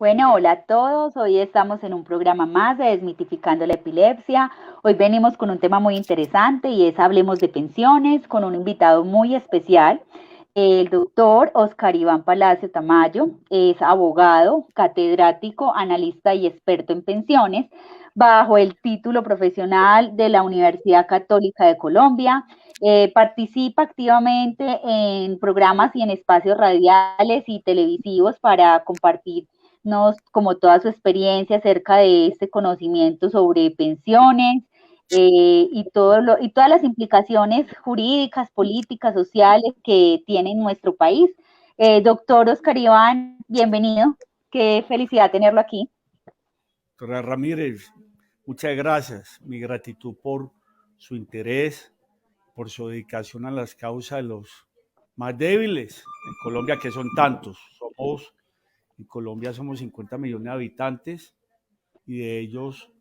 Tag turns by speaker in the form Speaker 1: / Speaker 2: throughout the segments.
Speaker 1: Bueno, hola a todos. Hoy estamos en un programa más de Desmitificando la Epilepsia. Hoy venimos con un tema muy interesante y es Hablemos de pensiones con un invitado muy especial, el doctor Oscar Iván Palacio Tamayo. Es abogado, catedrático, analista y experto en pensiones bajo el título profesional de la Universidad Católica de Colombia. Participa activamente en programas y en espacios radiales y televisivos para compartir como toda su experiencia acerca de este conocimiento sobre pensiones y todas las implicaciones jurídicas, políticas, sociales que tiene nuestro país. Doctor Oscar Iván, bienvenido. Qué felicidad tenerlo aquí.
Speaker 2: Doctora Ramírez, muchas gracias. Mi gratitud por su interés, por su dedicación a las causas de los más débiles en Colombia, que son tantos. En Colombia somos 50 millones de habitantes y de ellos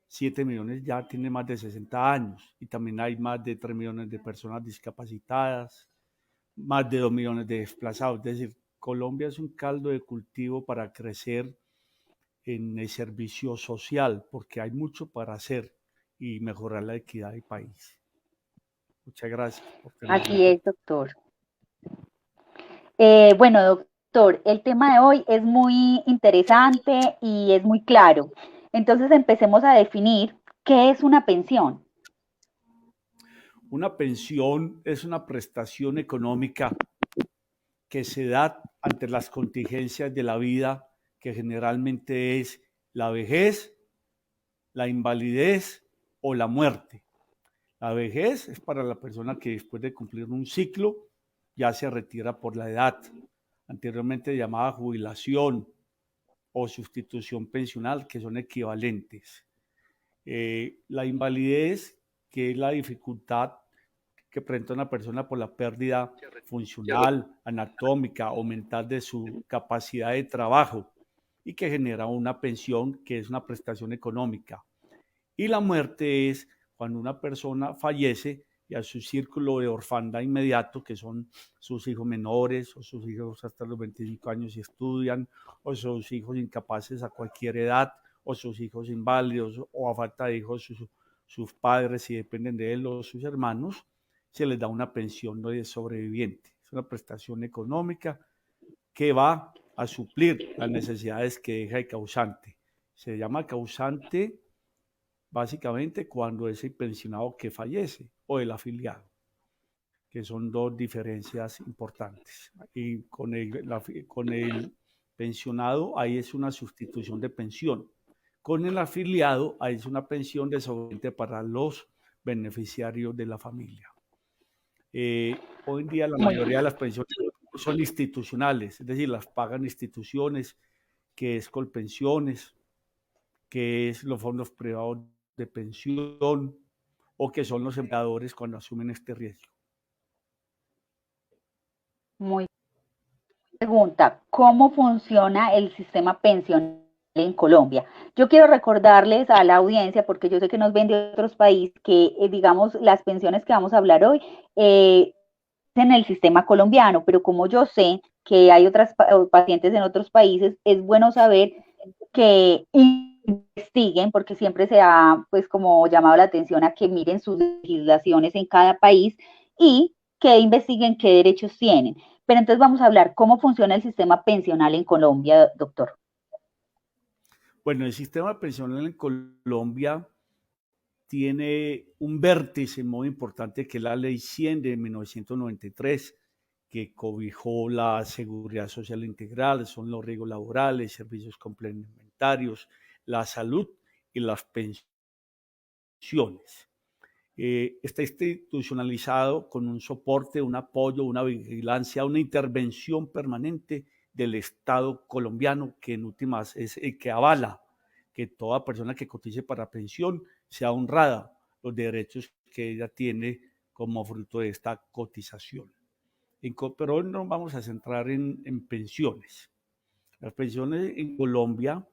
Speaker 2: 7 millones ya tienen más de 60 años y también hay más de 3 millones de personas discapacitadas, más de 2 millones de desplazados. Es decir, Colombia es un caldo de cultivo para crecer en el servicio social, porque hay mucho para hacer y mejorar la equidad del país. Muchas gracias por tenerme en
Speaker 1: Así es,
Speaker 2: cuenta.
Speaker 1: doctor. Bueno, doctor, el tema de hoy es muy interesante y es muy claro. Entonces empecemos a definir qué es una pensión.
Speaker 2: Una pensión es una prestación económica que se da ante las contingencias de la vida, que generalmente es la vejez, la invalidez o la muerte. La vejez es para la persona que después de cumplir un ciclo ya se retira por la edad, anteriormente llamada jubilación o sustitución pensional, que son equivalentes. La invalidez, que es la dificultad que presenta una persona por la pérdida funcional, anatómica o mental de su capacidad de trabajo y que genera una pensión que es una prestación económica. Y la muerte es cuando una persona fallece y a su círculo de orfandad inmediato, que son sus hijos menores o sus hijos hasta los 25 años y estudian, o sus hijos incapaces a cualquier edad, o sus hijos inválidos, o a falta de hijos sus padres, si dependen de él o sus hermanos, se les da una pensión de sobreviviente. Es una prestación económica que va a suplir las necesidades que deja el causante. Se llama causante básicamente cuando es el pensionado que fallece o el afiliado, que son dos diferencias importantes. Y con el pensionado ahí es una sustitución de pensión. Con el afiliado ahí es una pensión de sobreviviente para los beneficiarios de la familia. Hoy en día la
Speaker 1: Muy
Speaker 2: mayoría de las pensiones son institucionales, es decir, las pagan instituciones, que es Colpensiones, que es los fondos privados de pensión o que son los empleadores cuando asumen este riesgo.
Speaker 1: Muy pregunta, ¿cómo funciona el sistema pensional en Colombia? Yo quiero recordarles a la audiencia, porque yo sé que nos ven de otros países, que digamos las pensiones que vamos a hablar hoy en el sistema colombiano, pero como yo sé que hay otras pacientes en otros países, es bueno saber que investiguen, porque siempre se ha pues como llamado la atención a que miren sus legislaciones en cada país y que investiguen qué derechos tienen. Pero entonces vamos a hablar cómo funciona el sistema pensional en Colombia, doctor.
Speaker 2: Bueno, el sistema pensional en Colombia tiene un vértice muy importante que es la Ley 100 de 1993, que cobijó la seguridad social integral, son los riesgos laborales, servicios complementarios, la salud y las pensiones. Está institucionalizado con un soporte, un apoyo, una vigilancia, una intervención permanente del Estado colombiano, que en últimas es el que avala que toda persona que cotice para pensión sea honrada los derechos que ella tiene como fruto de esta cotización. Pero hoy nos vamos a centrar en pensiones. Las pensiones en Colombia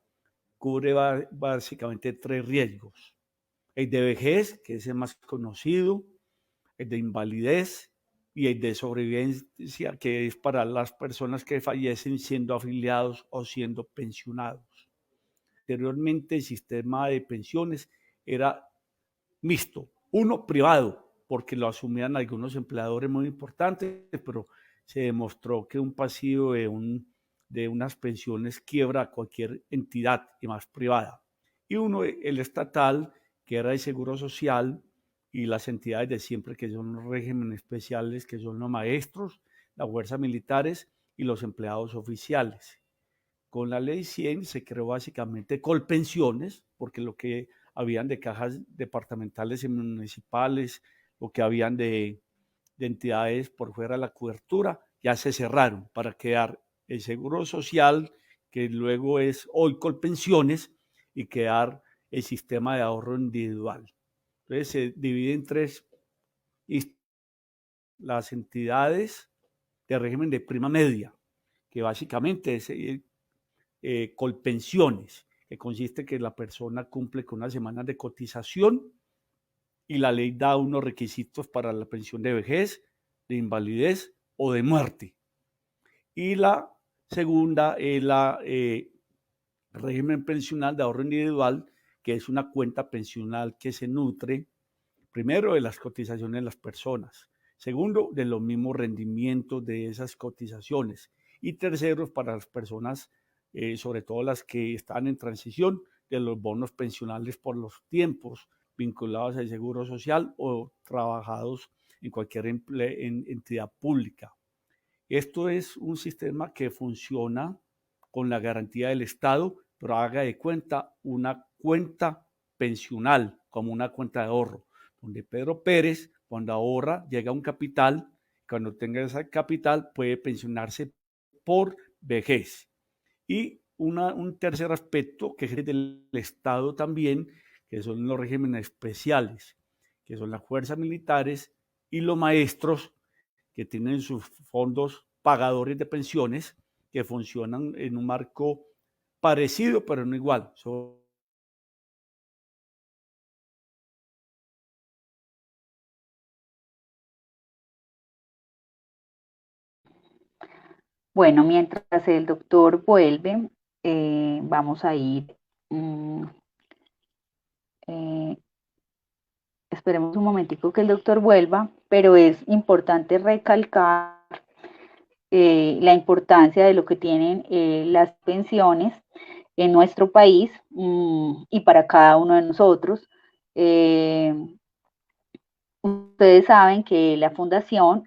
Speaker 2: cubre básicamente tres riesgos: el de vejez, que es el más conocido, el de invalidez y el de sobrevivencia, que es para las personas que fallecen siendo afiliados o siendo pensionados. Anteriormente el sistema de pensiones era mixto, uno privado, porque lo asumían algunos empleadores muy importantes, pero se demostró que un pasivo de unas pensiones quiebra a cualquier entidad y más privada. Y uno, el estatal, que era el Seguro Social, y las entidades de siempre, que son los regímenes especiales, que son los maestros, las fuerzas militares y los empleados oficiales. Con la ley 100 se creó básicamente Colpensiones, porque lo que habían de cajas departamentales y municipales, lo que habían de entidades por fuera de la cobertura, ya se cerraron para quedar el Seguro Social, que luego es hoy Colpensiones, y quedar el sistema de ahorro individual. Entonces se divide en tres: las entidades de régimen de prima media, que básicamente es Colpensiones, que consiste en que la persona cumple con unas semanas de cotización y la ley da unos requisitos para la pensión de vejez, de invalidez o de muerte. Y la segunda es la régimen pensional de ahorro individual, que es una cuenta pensional que se nutre, primero, de las cotizaciones de las personas, segundo, de los mismos rendimientos de esas cotizaciones, y tercero, para las personas, sobre todo las que están en transición, de los bonos pensionales por los tiempos vinculados al Seguro Social o trabajados en cualquier entidad pública. Esto es un sistema que funciona con la garantía del Estado, pero haga de cuenta una cuenta pensional, como una cuenta de ahorro, donde Pedro Pérez, cuando ahorra, llega a un capital, cuando tenga ese capital puede pensionarse por vejez. Y un tercer aspecto que es del Estado también, que son los regímenes especiales, que son las fuerzas militares y los maestros, que tienen sus fondos pagadores de pensiones, que funcionan en un marco parecido, pero no igual.
Speaker 1: Bueno, mientras el doctor vuelve, vamos a ir, mm, eh, esperemos un momentico que el doctor vuelva, pero es importante recalcar la importancia de lo que tienen las pensiones en nuestro país y para cada uno de nosotros. Eh, Ustedes saben que la fundación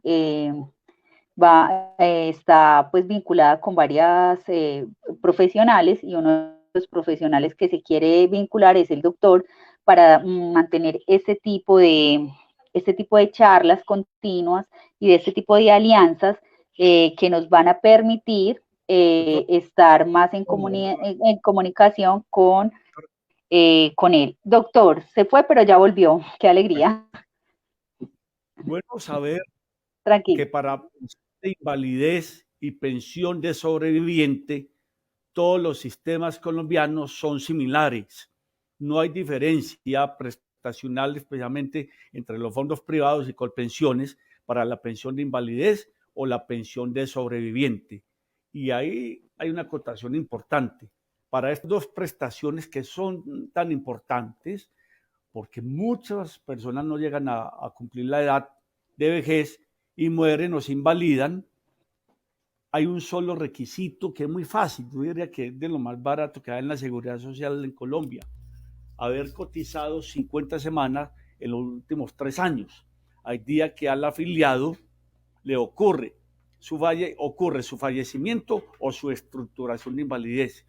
Speaker 1: está pues vinculada con varias profesionales, y uno de los profesionales que se quiere vincular es el doctor para mantener este tipo de charlas continuas y de este tipo de alianzas que nos van a permitir
Speaker 2: Doctor,
Speaker 1: estar más en comunicación con él. Doctor, se fue, pero ya volvió. Qué alegría.
Speaker 2: bueno saber que
Speaker 1: Tranquilo.
Speaker 2: para pensión de invalidez y pensión de sobreviviente, todos los sistemas colombianos son similares. No hay diferencia prestacional, especialmente entre los fondos privados y Colpensiones, para la pensión de invalidez o la pensión de sobreviviente. Y ahí hay una acotación importante. Para estas dos prestaciones que son tan importantes, porque muchas personas no llegan a cumplir la edad de vejez y mueren o se invalidan, hay un solo requisito que es muy fácil, yo diría que es de lo más barato que hay en la seguridad social en Colombia: haber cotizado 50 semanas en los últimos 3 años. Hay día que al afiliado le ocurre su fallecimiento o su estructuración de invalidez.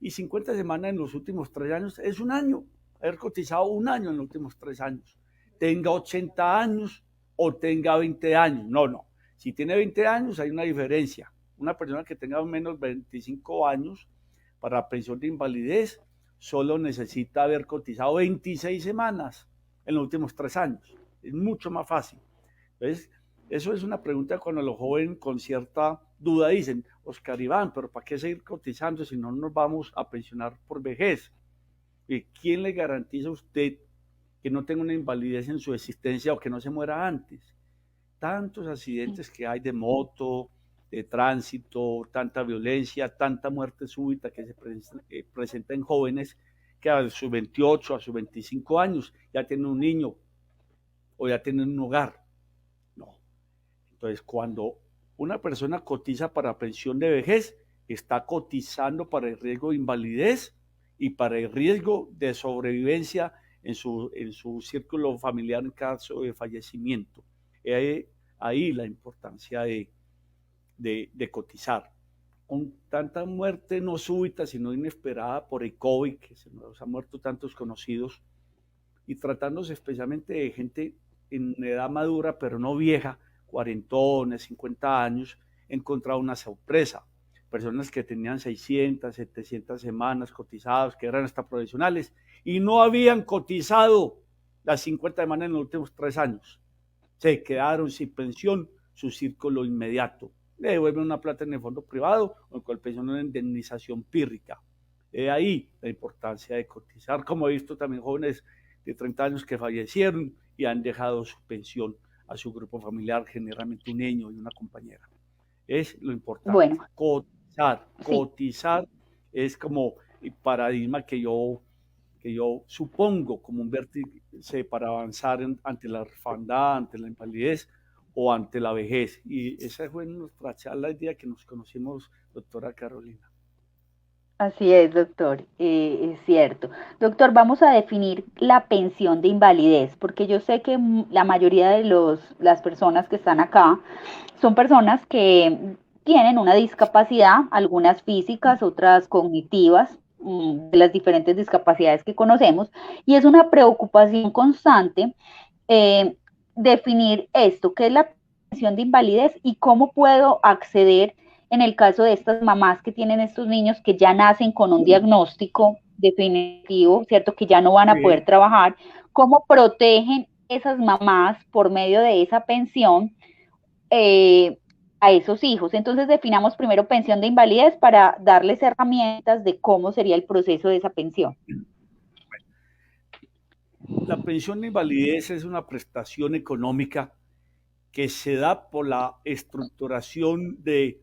Speaker 2: Y 50 semanas en los últimos 3 años es un año, haber cotizado un año en los últimos 3 años. Tenga 80 años o tenga 20 años. No, no. Si tiene 20 años hay una diferencia. Una persona que tenga menos 25 años para pensión de invalidez solo necesita haber cotizado 26 semanas en los últimos 3 años. Es mucho más fácil. Entonces, eso es una pregunta cuando los jóvenes con cierta duda dicen: Oscar Iván, pero ¿para qué seguir cotizando si no nos vamos a pensionar por vejez? ¿Y quién le garantiza a usted que no tenga una invalidez en su existencia o que no se muera antes? tantos accidentes que hay de moto, de tránsito, tanta violencia, tanta muerte súbita que se presenta en jóvenes que a sus 28, a sus 25 años ya tienen un niño o ya tienen un hogar. No. Entonces, cuando una persona cotiza para pensión de vejez, está cotizando para el riesgo de invalidez y para el riesgo de sobrevivencia en su círculo familiar en caso de fallecimiento. Ahí la importancia de cotizar. Con tanta muerte no súbita, sino inesperada por el COVID, que se nos han muerto tantos conocidos, y tratándose especialmente de gente en edad madura, pero no vieja, cuarentones, 50 años, he encontrado una sorpresa. Personas que tenían 600, 700 semanas cotizadas, que eran hasta profesionales, y no habían cotizado las 50 semanas en los últimos 3 años. Se quedaron sin pensión, su círculo inmediato. Le devuelven una plata en el fondo privado o en cual pensión una indemnización pírrica. De ahí la importancia de cotizar, como he visto también jóvenes de 30 años que fallecieron y han dejado su pensión a su grupo familiar, generalmente un niño y una compañera. Es lo importante,
Speaker 1: Bueno, sí.
Speaker 2: cotizar es como el paradigma que yo supongo como un vértice para avanzar ante la orfandad, ante la invalidez o ante la vejez. Y esa fue nuestra charla el día que nos conocimos, doctora Carolina.
Speaker 1: Así es, doctor, es cierto. Doctor, vamos a definir la pensión de invalidez, porque yo sé que la mayoría de las personas que están acá son personas que tienen una discapacidad, algunas físicas, otras cognitivas, de las diferentes discapacidades que conocemos, y es una preocupación constante eh, definir esto, qué es la pensión de invalidez y cómo puedo acceder en el caso de estas mamás que tienen estos niños que ya nacen con un diagnóstico definitivo, ¿cierto? Que ya no van a poder
Speaker 2: Sí.
Speaker 1: trabajar, ¿cómo protegen esas mamás por medio de esa pensión eh, a esos hijos? Entonces definamos primero pensión de invalidez para darles herramientas de cómo sería el proceso de esa pensión.
Speaker 2: La pensión de invalidez es una prestación económica que se da por la estructuración de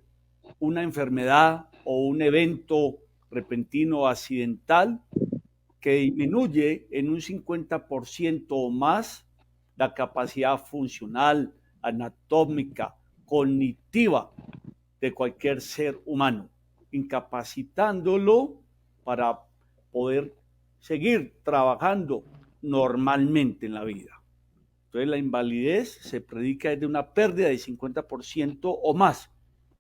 Speaker 2: una enfermedad o un evento repentino accidental que disminuye en un 50% o más la capacidad funcional, anatómica, cognitiva de cualquier ser humano, incapacitándolo para poder seguir trabajando normalmente en la vida. Entonces la invalidez se predica desde una pérdida de 50% o más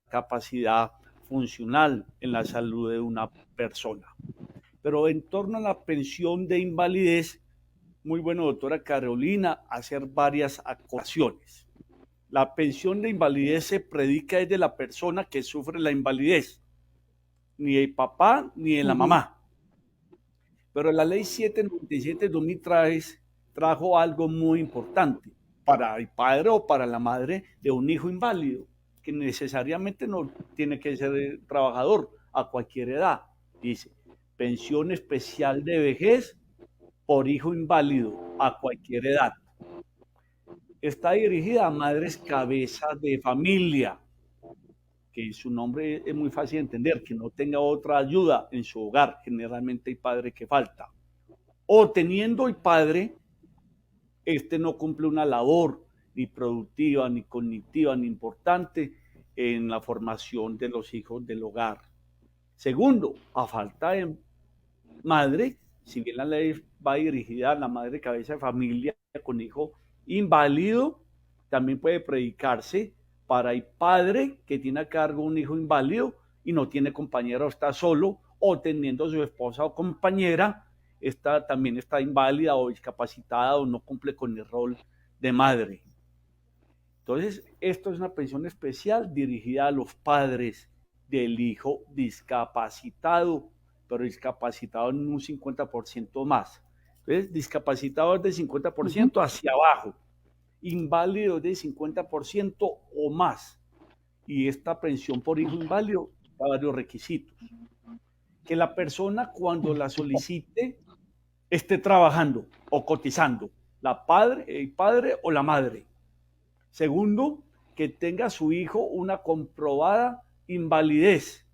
Speaker 2: capacidad funcional en la salud de una persona. Pero en torno a la pensión de invalidez, muy bueno, doctora Carolina, hacer varias acotaciones. La pensión de invalidez se predica desde la persona que sufre la invalidez, ni el papá ni de la
Speaker 1: Ujú.
Speaker 2: mamá. Pero la ley 797 de 2003 trajo algo muy importante para el padre o para la madre de un hijo inválido, que necesariamente no tiene que ser trabajador a cualquier edad. Dice, pensión especial de vejez por hijo inválido a cualquier edad. Está dirigida a madres cabezas de familia, que su nombre es muy fácil de entender, que no tenga otra ayuda en su hogar, generalmente hay padre que falta. O teniendo el padre, este no cumple una labor ni productiva, ni cognitiva, ni importante en la formación de los hijos del hogar. Segundo, a falta de madre, si bien la ley va dirigida a la madre cabeza de familia con hijo inválido, también puede predicarse para el padre que tiene a cargo un hijo inválido y no tiene compañero, está solo, o teniendo su esposa o compañera, también está inválida o discapacitada o no cumple con el rol de madre. Entonces, esto es una pensión especial dirigida a los padres del hijo discapacitado, pero discapacitado en un 50% más. Entonces, discapacitado es del
Speaker 1: Ujú.
Speaker 2: 50% hacia abajo, inválido es del 50% o más. Y esta pensión por hijo inválido da varios requisitos. Que la persona cuando la solicite esté trabajando o cotizando, el padre o la madre. Segundo, que tenga su hijo una comprobada invalidez.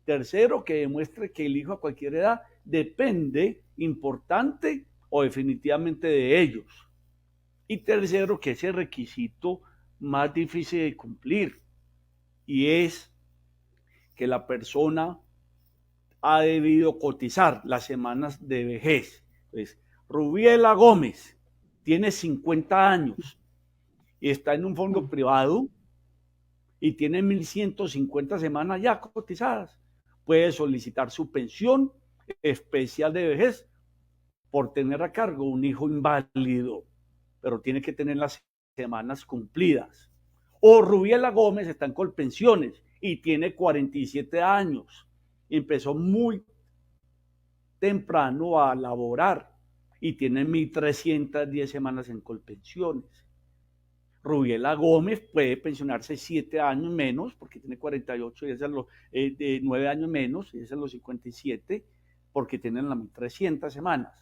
Speaker 2: Tercero, que demuestre que el hijo a cualquier edad depende importante o definitivamente de ellos. Y tercero, que ese requisito más difícil de cumplir, y es que la persona ha debido cotizar las semanas de vejez. Entonces, Rubiela Gómez tiene 50 años y está en un fondo privado y tiene 1.150 semanas ya cotizadas. Puede solicitar su pensión especial de vejez por tener a cargo un hijo inválido, pero tiene que tener las semanas cumplidas. O Rubiela Gómez está en Colpensiones y tiene 47 años. Empezó muy temprano a laborar y tiene 1.310 semanas en Colpensiones. Rubiela Gómez puede pensionarse 7 años menos, porque tiene 48 y es los 9 años menos, y es en los 57, porque tienen las 1.300 semanas.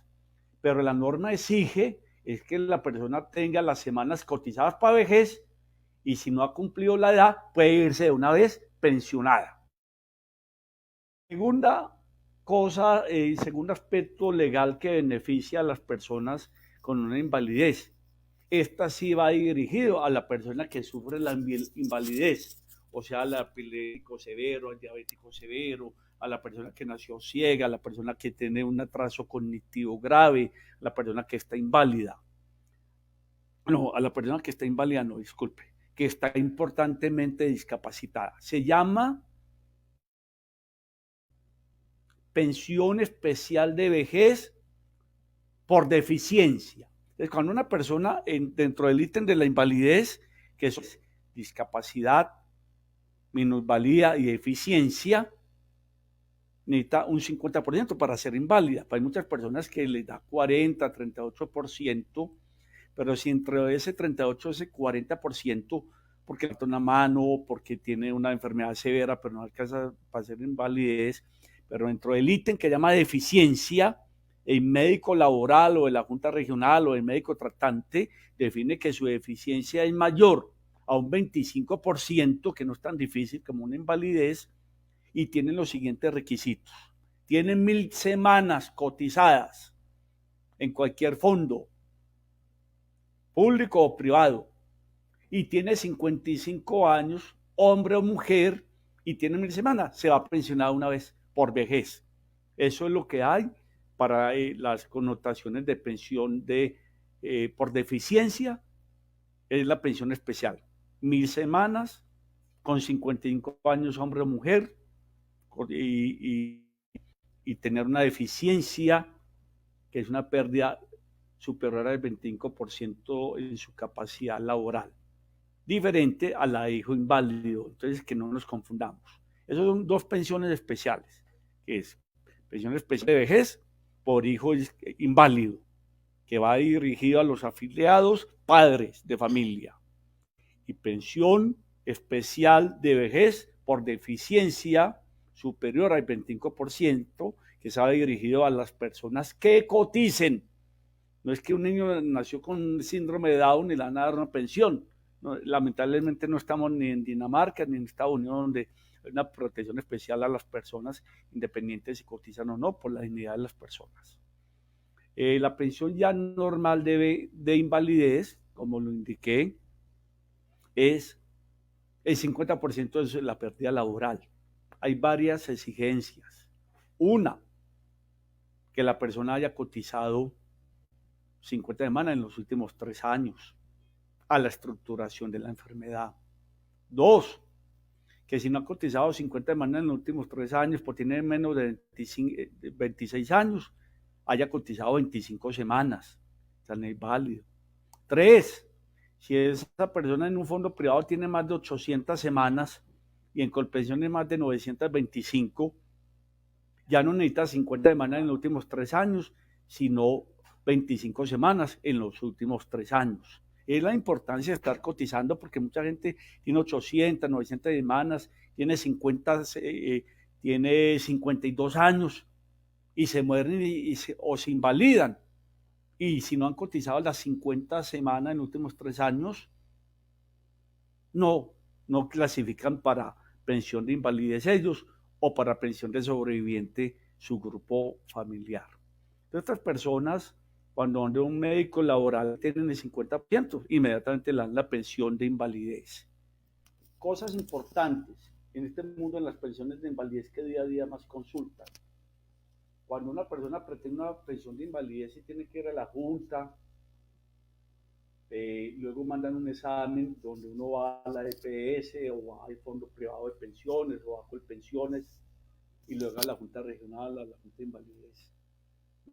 Speaker 2: Pero la norma exige es que la persona tenga las semanas cotizadas para vejez y si no ha cumplido la edad, puede irse de una vez pensionada. Segunda cosa, segundo aspecto legal que beneficia a las personas con una invalidez. Esta sí va dirigido a la persona que sufre la invalidez, o sea, al epiléptico severo, al diabético severo, a la persona que nació ciega, a la persona que tiene un atraso cognitivo grave, a la persona que está inválida. No, a la persona que está inválida, no, disculpe, que está importantemente discapacitada. Se llama pensión especial de vejez por deficiencia. Entonces, cuando una persona dentro del ítem de la invalidez, que es discapacidad, minusvalía y deficiencia, necesita un 50% para ser inválida. Hay muchas personas que les da 40, 38%, pero si entre ese 38 y ese 40%, porque le falta una mano, porque tiene una enfermedad severa, pero no alcanza para ser invalidez, pero dentro del ítem que llama deficiencia, el médico laboral o de la Junta Regional o el médico tratante define que su deficiencia es mayor a un 25%, que no es tan difícil como una invalidez, y tienen los siguientes requisitos. Tienen 1.000 semanas cotizadas en cualquier fondo, público o privado, y tiene 55 años, hombre o mujer, y tiene 1.000 semanas, se va a pensionar una vez por vejez. Eso es lo que hay para las connotaciones de pensión por deficiencia, es la pensión especial. 1.000 semanas, con 55 años, hombre o mujer, y tener una deficiencia, que es una pérdida superior al 25% en su capacidad laboral, diferente a la de hijo inválido. Entonces, que no nos confundamos. Esas son dos pensiones especiales, que es pensión especial de vejez por hijo inválido, que va dirigido a los afiliados padres de familia, y pensión especial de vejez por deficiencia superior al 25%, que se va dirigido a las personas que coticen. No es que un niño nació con síndrome de Down y le van a dar una pensión. No, lamentablemente no estamos ni en Dinamarca ni en Estados Unidos, donde hay una protección especial a las personas, independientes si cotizan o no, por la dignidad de las personas. La pensión ya normal de invalidez, como lo indiqué, es el 50% de la pérdida laboral. Hay varias exigencias. Una, que la persona haya cotizado 50 semanas en los últimos 3 años a la estructuración de la enfermedad. 2, que si no ha cotizado 50 semanas en los últimos 3 años, por tener menos de 26 años, haya cotizado 25 semanas. O sea, no es válido. 3, si esa persona en un fondo privado tiene más de 800 semanas y en Colpensiones más de 925, ya no necesita 50 semanas en los últimos 3 años, sino 25 semanas en los últimos 3 años. Es la importancia de estar cotizando, porque mucha gente tiene 800, 900 semanas, tiene 52 años y se mueren o se invalidan. Y si no han cotizado las 50 semanas en los últimos 3 años, no clasifican para pensión de invalidez ellos o para pensión de sobreviviente su grupo familiar. Entonces, estas personas, cuando van de un médico laboral, tienen el 50%, inmediatamente le dan la pensión de invalidez. Cosas importantes en este mundo de las pensiones de invalidez que día a día más consultan. Cuando una persona pretende una pensión de invalidez y tiene que ir a la junta, luego mandan un examen donde uno va a la EPS o va al Fondo Privado de Pensiones o a Colpensiones y luego a la Junta Regional, a la Junta de Invalidez.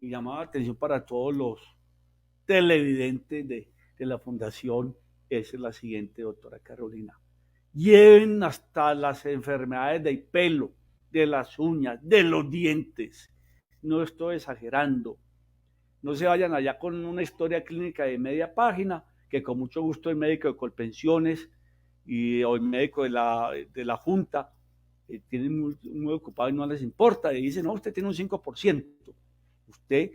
Speaker 2: Y llamaba la atención para todos los televidentes de la fundación, esa es la siguiente, doctora Carolina. Lleven hasta las enfermedades del pelo, de las uñas, de los dientes. No estoy exagerando. No se vayan allá con una historia clínica de media página, que con mucho gusto el médico de Colpensiones o el médico de la Junta tienen muy ocupado y no les importa. Y dicen, no, usted tiene un 5%. Usted,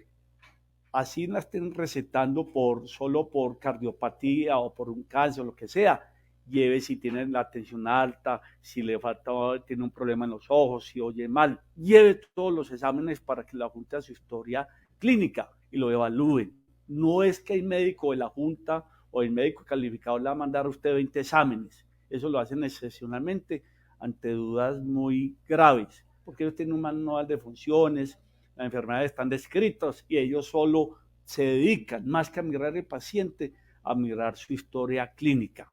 Speaker 2: así la estén recetando solo por cardiopatía o por un cáncer o lo que sea, lleve si tiene la tensión alta, si le falta, tiene un problema en los ojos, si oye mal, lleve todos los exámenes para que la Junta haga su historia clínica y lo evalúen. No es que el médico de la Junta o el médico calificador le va a mandar a usted 20 exámenes, eso lo hacen excepcionalmente ante dudas muy graves, porque ellos tienen un manual de funciones, las enfermedades están descritas y ellos solo se dedican, más que a mirar el paciente, a mirar su historia clínica.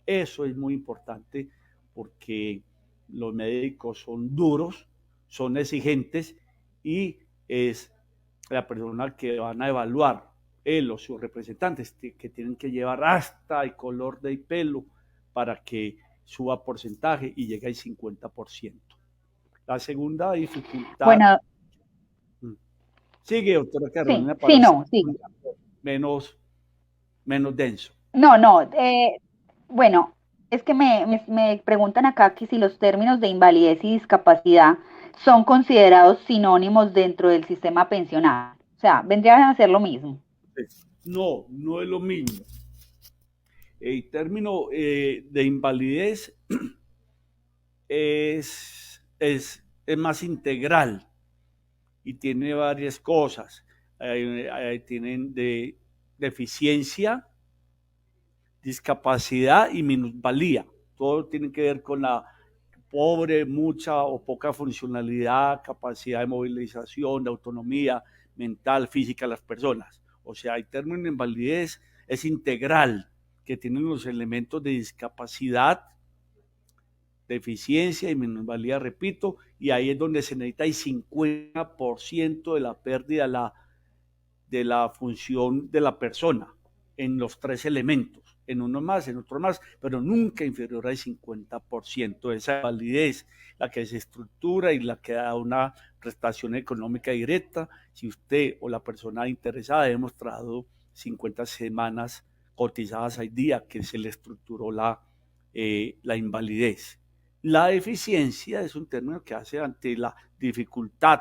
Speaker 2: Eso es muy importante porque los médicos son duros, son exigentes y es la persona que van a evaluar, él o sus representantes, que tienen que llevar hasta el color del pelo para que suba porcentaje y llegue al 50%. La segunda dificultad...
Speaker 1: Bueno,
Speaker 2: sigue, doctora Carolina,
Speaker 1: sí,
Speaker 2: para
Speaker 1: no,
Speaker 2: ser
Speaker 1: sigue.
Speaker 2: menos denso.
Speaker 1: No, bueno, es que me preguntan acá que si los términos de invalidez y discapacidad son considerados sinónimos dentro del sistema pensional. O sea, vendrían a ser lo mismo.
Speaker 2: No, no es lo mismo. El término de invalidez es más integral y tiene varias cosas. Tienen de deficiencia, discapacidad y minusvalía. Todo tiene que ver con la pobre, mucha o poca funcionalidad, capacidad de movilización, de autonomía mental, física de las personas. O sea, el término de invalidez es integral, que tiene los elementos de discapacidad, deficiencia y minusvalía, repito, y ahí es donde se necesita el 50% de la pérdida de la función de la persona en los tres elementos, en uno más, en otro más, pero nunca inferior al 50% de esa validez, la que se estructura y la que da una prestación económica directa, si usted o la persona interesada ha demostrado 50 semanas cotizadas al día que se le estructuró la invalidez. La deficiencia es un término que hace ante la dificultad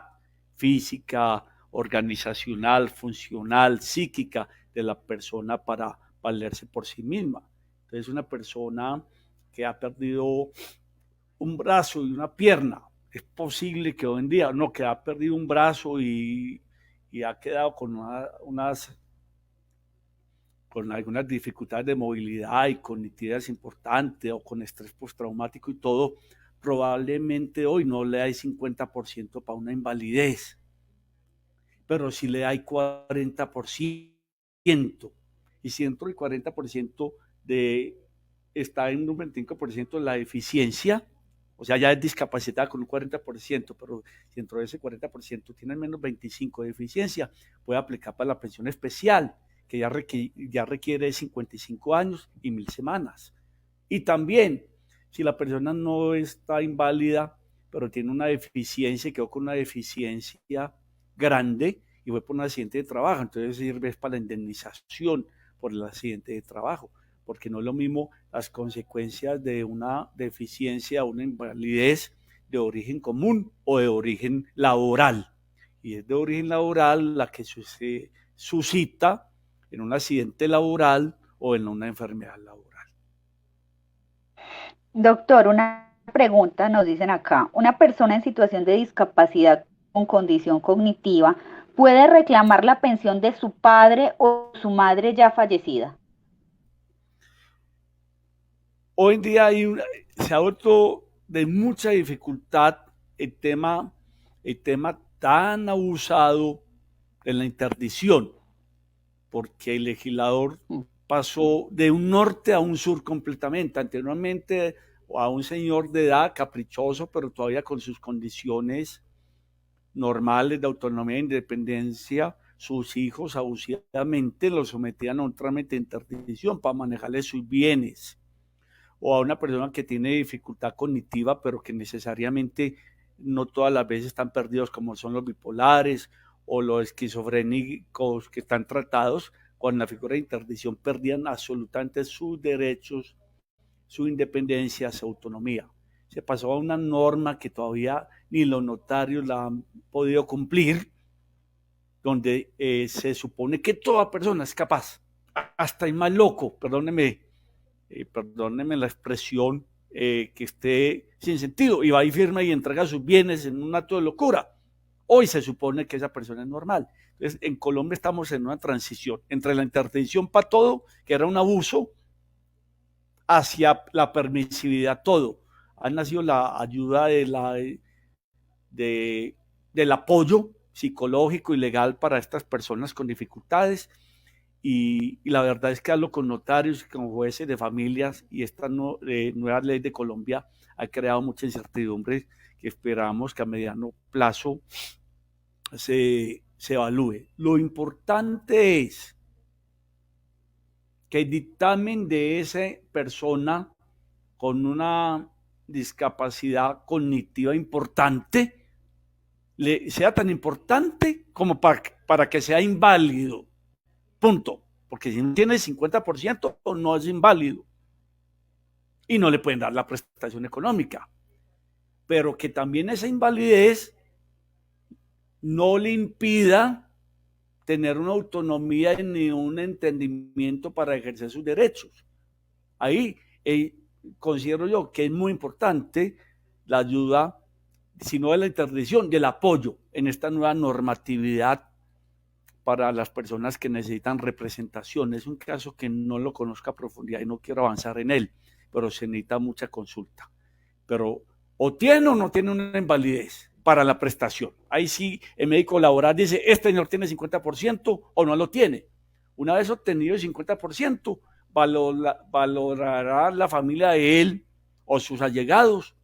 Speaker 2: física, organizacional, funcional, psíquica de la persona para valerse por sí misma. Entonces, una persona que ha perdido un brazo y una pierna, es posible que hoy en día, no, que ha perdido un brazo y ha quedado con con algunas dificultades de movilidad y cognitivas importantes o con estrés postraumático y todo, probablemente hoy no le da el 50% para una invalidez, pero sí le da el 40%. Y si dentro del 40% está en un 25% de la deficiencia, o sea, ya es discapacitada con un 40%, pero si dentro de ese 40% tiene menos 25% de deficiencia, puede aplicar para la pensión especial, que ya requiere 55 años y 1000 semanas. Y también, si la persona no está inválida, pero tiene una deficiencia, quedó con una deficiencia grande y fue por un accidente de trabajo, entonces sirve para la indemnización por el accidente de trabajo, porque no es lo mismo las consecuencias de una deficiencia o una invalidez de origen común o de origen laboral. Y es de origen laboral la que se suscita en un accidente laboral o en una enfermedad laboral.
Speaker 1: Doctor, una pregunta nos dicen acá. ¿Una persona en situación de discapacidad con condición cognitiva puede reclamar la pensión de su padre o su madre ya fallecida?
Speaker 2: Hoy en día se ha vuelto de mucha dificultad el tema tan abusado de la interdicción, porque el legislador pasó de un norte a un sur completamente. Anteriormente a un señor de edad caprichoso, pero todavía con sus condiciones normales de autonomía e independencia, sus hijos abusivamente los sometían a un trámite de interdicción para manejarle sus bienes, o a una persona que tiene dificultad cognitiva, pero que necesariamente no todas las veces están perdidos, como son los bipolares o los esquizofrénicos que están tratados con la figura de interdicción, perdían absolutamente sus derechos, su independencia, su autonomía. Se pasó a una norma que todavía ni los notarios la han podido cumplir, donde se supone que toda persona es capaz, hasta el más loco, perdónenme la expresión, que esté sin sentido, y va y firma y entrega sus bienes en un acto de locura. Hoy se supone que esa persona es normal. Entonces, en Colombia estamos en una transición entre la interdicción para todo, que era un abuso, hacia la permisividad todo. Ha nacido la ayuda del apoyo psicológico y legal para estas personas con dificultades, y la verdad es que hablo con notarios, con jueces de familias, y esta nueva ley de Colombia ha creado mucha incertidumbre que esperamos que a mediano plazo se evalúe. Lo importante es que el dictamen de esa persona con una discapacidad cognitiva importante sea tan importante como para que sea inválido. Punto. Porque si no tiene el 50% no es inválido y no le pueden dar la prestación económica. Pero que también esa invalidez no le impida tener una autonomía ni un entendimiento para ejercer sus derechos. Ahí considero yo que es muy importante la ayuda, si no de la interdicción, del apoyo en esta nueva normatividad para las personas que necesitan representación. Es un caso que no lo conozco a profundidad y no quiero avanzar en él, pero se necesita mucha consulta. Pero o tiene o no tiene una invalidez para la prestación. Ahí sí el médico laboral dice, este señor tiene 50% o no lo tiene. Una vez obtenido el 50%, valorará la familia de él o sus allegados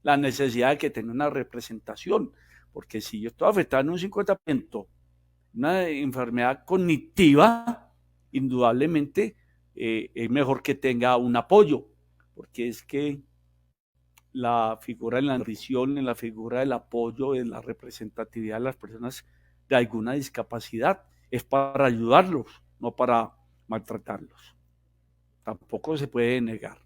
Speaker 2: la necesidad de que tenga una representación. Porque si yo estoy afectado en un 50%, una enfermedad cognitiva, indudablemente es mejor que tenga un apoyo, porque es que la figura de la nutrición, en la figura del apoyo, de la representatividad de las personas de alguna discapacidad, es para ayudarlos, no para maltratarlos. Tampoco se puede negar.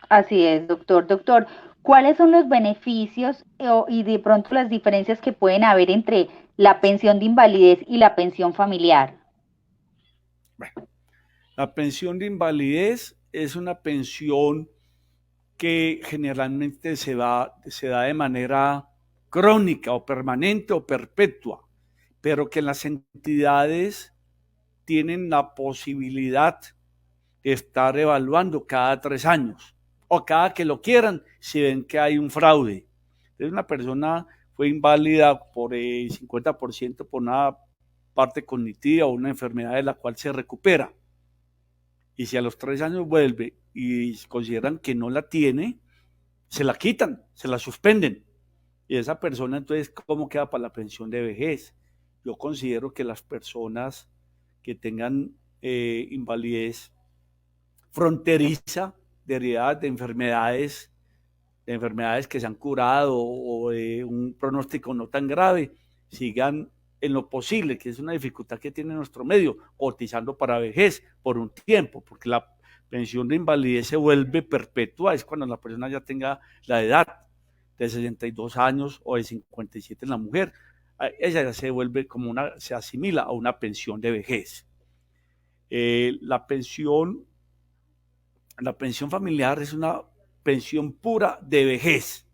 Speaker 1: Así es, doctor. Doctor, ¿cuáles son los beneficios y de pronto las diferencias que pueden haber entre la pensión de invalidez y la pensión familiar?
Speaker 2: Bueno, la pensión de invalidez es una pensión que generalmente se da de manera crónica o permanente o perpetua, pero que las entidades tienen la posibilidad de estar evaluando cada 3 años o cada que lo quieran si ven que hay un fraude. Entonces una persona fue inválida por el 50% por una parte cognitiva o una enfermedad de la cual se recupera. Y si a los 3 años vuelve y consideran que no la tiene, se la quitan, se la suspenden. Y esa persona entonces, ¿cómo queda para la pensión de vejez? Yo considero que las personas que tengan invalidez fronteriza derivadas de enfermedades que se han curado o de un pronóstico no tan grave, sigan en lo posible, que es una dificultad que tiene nuestro medio, cotizando para vejez por un tiempo, porque la pensión de invalidez se vuelve perpetua, es cuando la persona ya tenga la edad de 62 años o de 57 en la mujer, ella ya se vuelve se asimila a una pensión de vejez. La pensión La pensión familiar es una pensión pura de vejez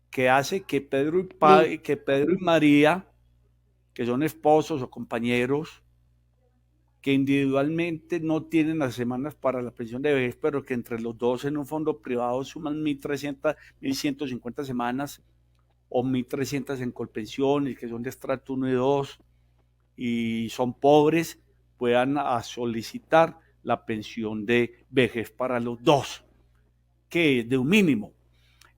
Speaker 2: que hace que que Pedro y María, que son esposos o compañeros, que individualmente no tienen las semanas para la pensión de vejez, pero que entre los dos en un fondo privado suman 1.300, 1.150 semanas o 1.300 en Colpensiones, que son de estrato 1 y 2, y son pobres, puedan solicitar la pensión de vejez para los dos, que es de un mínimo.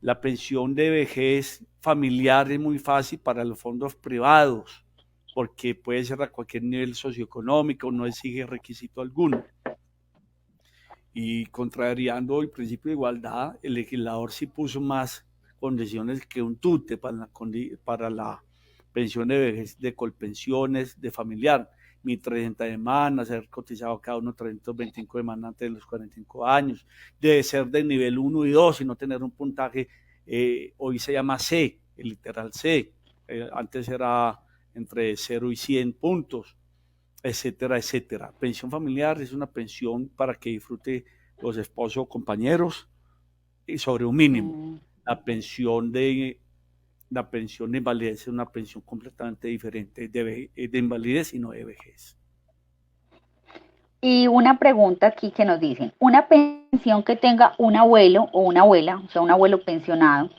Speaker 2: La pensión de vejez familiar es muy fácil para los fondos privados, porque puede ser a cualquier nivel socioeconómico, no exige requisito alguno. Y contrariando el principio de igualdad, el legislador sí puso más condiciones que un tute para la pensión de vejez, de Colpensiones, de familiar. 1.300 semanas, ser cotizado cada uno 325 semanas antes de los 45 años, de ser de nivel 1 y 2 y no tener un puntaje, hoy se llama C, el literal C, antes era entre 0 y 100 puntos, etcétera, etcétera. Pensión familiar es una pensión para que disfrute los esposos o compañeros y sobre un mínimo. La pensión de invalidez es una pensión completamente diferente de invalidez y no de vejez.
Speaker 1: Y una pregunta aquí que nos dicen, una pensión que tenga un abuelo o una abuela, o sea, un abuelo pensionado,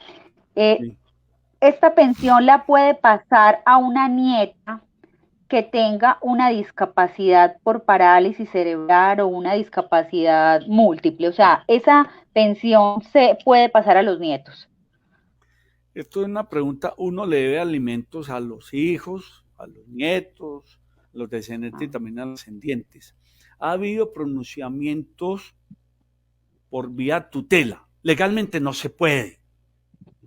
Speaker 2: Sí.
Speaker 1: ¿esta pensión la puede pasar a una nieta que tenga una discapacidad por parálisis cerebral o una discapacidad múltiple? O sea, esa pensión se puede pasar a los nietos.
Speaker 2: Esto es una pregunta, uno le debe alimentos a los hijos, a los nietos, a los descendientes y también a los descendientes. Ha habido pronunciamientos por vía tutela. Legalmente no se puede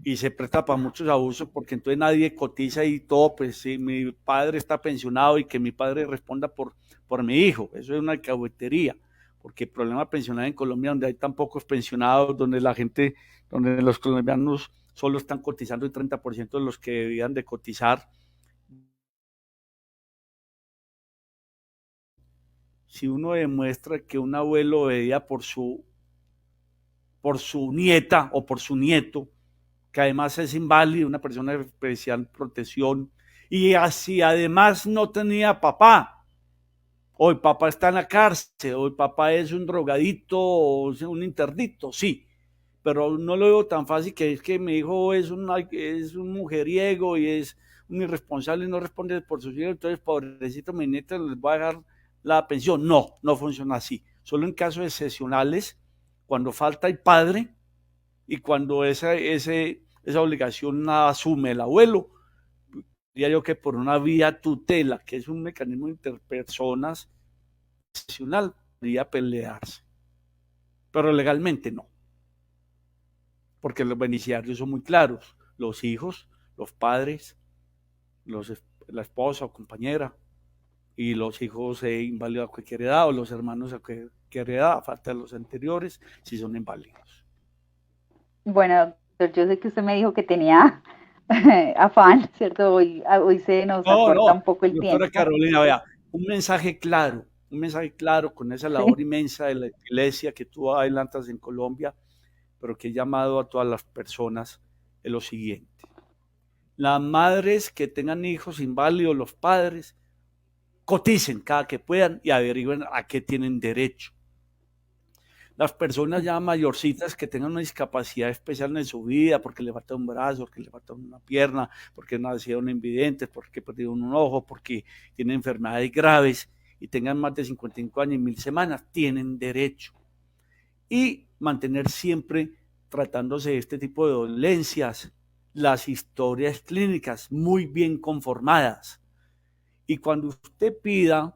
Speaker 2: y se presta para muchos abusos porque entonces nadie cotiza y todo, pues si mi padre está pensionado y que mi padre responda por mi hijo, eso es una alcahuetería, porque el problema pensional en Colombia, donde hay tan pocos pensionados, donde la gente, donde los colombianos solo están cotizando el 30% de los que debían de cotizar. Si uno demuestra que un abuelo veía por su nieta o por su nieto, que además es inválido, una persona de especial protección, y así además no tenía papá, o el papá está en la cárcel, o el papá es un drogadito, o un interdito, sí, pero no lo veo tan fácil que es que mi hijo es un mujeriego y es un irresponsable y no responde por sus hijos, entonces pobrecito mi nieta les va a dejar la pensión. No, no funciona así. Solo en casos excepcionales, cuando falta el padre y cuando esa obligación la asume el abuelo, diría yo que por una vía tutela, que es un mecanismo interpersonas excepcional, podría pelearse, pero legalmente no, porque los beneficiarios son muy claros, los hijos, los padres, la esposa o compañera, y los hijos inválidos a cualquier edad, o los hermanos a cualquier edad, a falta de los anteriores, si son inválidos.
Speaker 1: Bueno, doctor, yo sé que usted me dijo que tenía afán, ¿cierto? Hoy se nos
Speaker 2: No,
Speaker 1: acorta
Speaker 2: no,
Speaker 1: un poco el
Speaker 2: doctora
Speaker 1: tiempo.
Speaker 2: Carolina, vea, un mensaje claro con esa labor
Speaker 1: Sí.
Speaker 2: inmensa de la iglesia que tú adelantas en Colombia, pero que he llamado a todas las personas es lo siguiente. Las madres que tengan hijos inválidos, los padres, coticen cada que puedan y averigüen a qué tienen derecho. Las personas ya mayorcitas que tengan una discapacidad especial en su vida, porque le falta un brazo, porque le falta una pierna, porque nacieron invidentes, porque perdieron un ojo, porque tienen enfermedades graves y tengan más de 55 años y 1.000 semanas, tienen derecho. Y mantener siempre, tratándose de este tipo de dolencias, las historias clínicas muy bien conformadas. Y cuando usted pida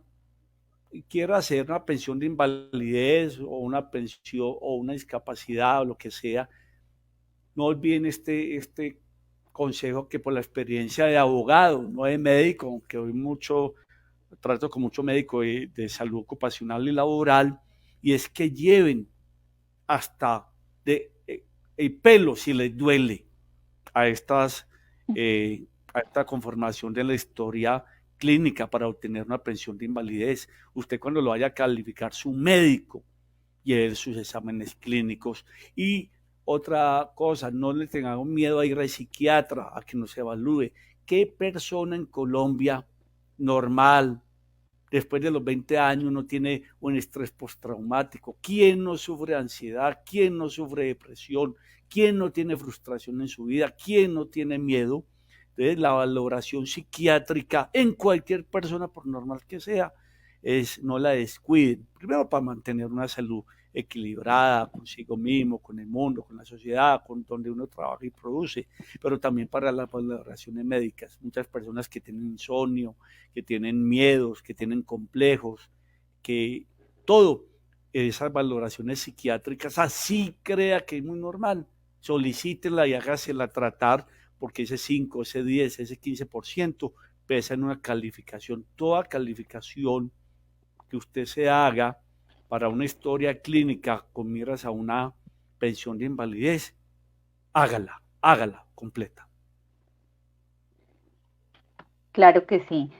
Speaker 2: quiera hacer una pensión de invalidez o una pensión o una discapacidad o lo que sea, no olviden este consejo que por la experiencia de abogado, no de médico, aunque hoy trato con mucho médico de salud ocupacional y laboral, y es que lleven hasta el pelo si les duele a a esta conformación de la historia clínica para obtener una pensión de invalidez. Usted cuando lo vaya a calificar, su médico lleve sus exámenes clínicos. Y otra cosa, no le tengan miedo a ir al psiquiatra, a que nos evalúe. ¿Qué persona en Colombia normal, después de los 20 años, no tiene un estrés postraumático? ¿Quién no sufre ansiedad? ¿Quién no sufre depresión? ¿Quién no tiene frustración en su vida? ¿Quién no tiene miedo? Entonces, la valoración psiquiátrica en cualquier persona, por normal que sea, no la descuiden. Primero, para mantener una salud equilibrada consigo mismo, con el mundo, con la sociedad, con donde uno trabaja y produce, pero también para las valoraciones médicas. Muchas personas que tienen insomnio, que tienen miedos, que tienen complejos, que todo, esas valoraciones psiquiátricas, así crea que es muy normal, solicítela y hágasela tratar, porque ese 5, ese 10, ese 15% pesa en una calificación. Toda calificación que usted se haga para una historia clínica con miras a una pensión de invalidez, hágala completa.
Speaker 1: Claro que sí.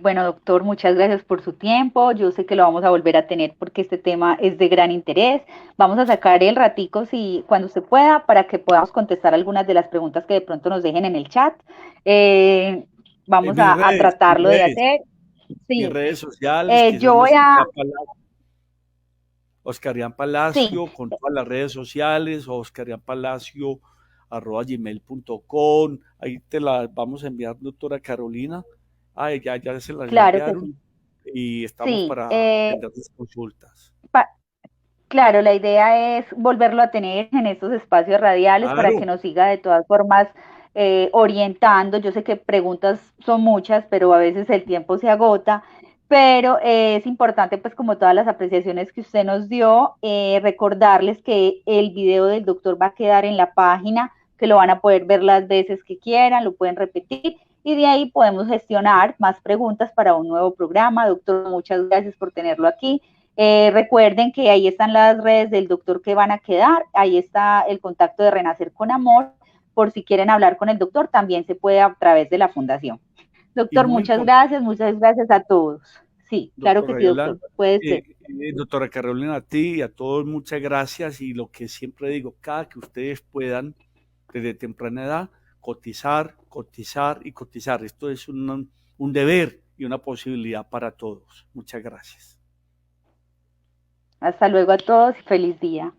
Speaker 1: Bueno, doctor, muchas gracias por su tiempo. Yo sé que lo vamos a volver a tener porque este tema es de gran interés. Vamos a sacar el ratico si, cuando se pueda para que podamos contestar algunas de las preguntas que de pronto nos dejen en el chat. Eh, Vamos
Speaker 2: Mis
Speaker 1: a
Speaker 2: redes, mis
Speaker 1: tratarlo de
Speaker 2: redes,
Speaker 1: hacer.
Speaker 2: mis
Speaker 1: Sí,
Speaker 2: redes sociales, que
Speaker 1: yo
Speaker 2: son
Speaker 1: voy a,
Speaker 2: Oscarian
Speaker 1: sí,
Speaker 2: Palacio, con todas las redes sociales, oscarianpalacio@gmail.com. Ahí te la vamos a enviar, doctora Carolina. Ay, ya se las
Speaker 1: claro que
Speaker 2: enviaron
Speaker 1: sí.
Speaker 2: y estamos
Speaker 1: Sí,
Speaker 2: para atender las consultas.
Speaker 1: pa- claro, la idea es volverlo a tener en estos espacios radiales para que
Speaker 2: Claro,
Speaker 1: nos siga de todas formas orientando. Yo sé que preguntas son muchas, pero a veces el tiempo se agota, pero es importante, pues como todas las apreciaciones que usted nos dio, recordarles que el video del doctor va a quedar en la página, que lo van a poder ver las veces que quieran, lo pueden repetir. Y de ahí podemos gestionar más preguntas para un nuevo programa. Doctor, muchas gracias por tenerlo aquí. Recuerden que ahí están las redes del doctor que van a quedar, ahí está el contacto de Renacer con Amor, por si quieren hablar con el doctor, también se puede a través de la fundación.
Speaker 2: y
Speaker 1: Doctor,
Speaker 2: muy importante,
Speaker 1: muchas gracias a todos. Sí, claro que
Speaker 2: doctora
Speaker 1: sí, doctor,
Speaker 2: Yolanda,
Speaker 1: puede ser.
Speaker 2: doctora Carolina, a ti y a todos muchas gracias, y lo que siempre digo, cada que ustedes puedan, desde temprana edad, cotizar, cotizar y cotizar. Esto es un deber y una posibilidad para todos. Muchas gracias.
Speaker 1: Hasta luego a todos y feliz día.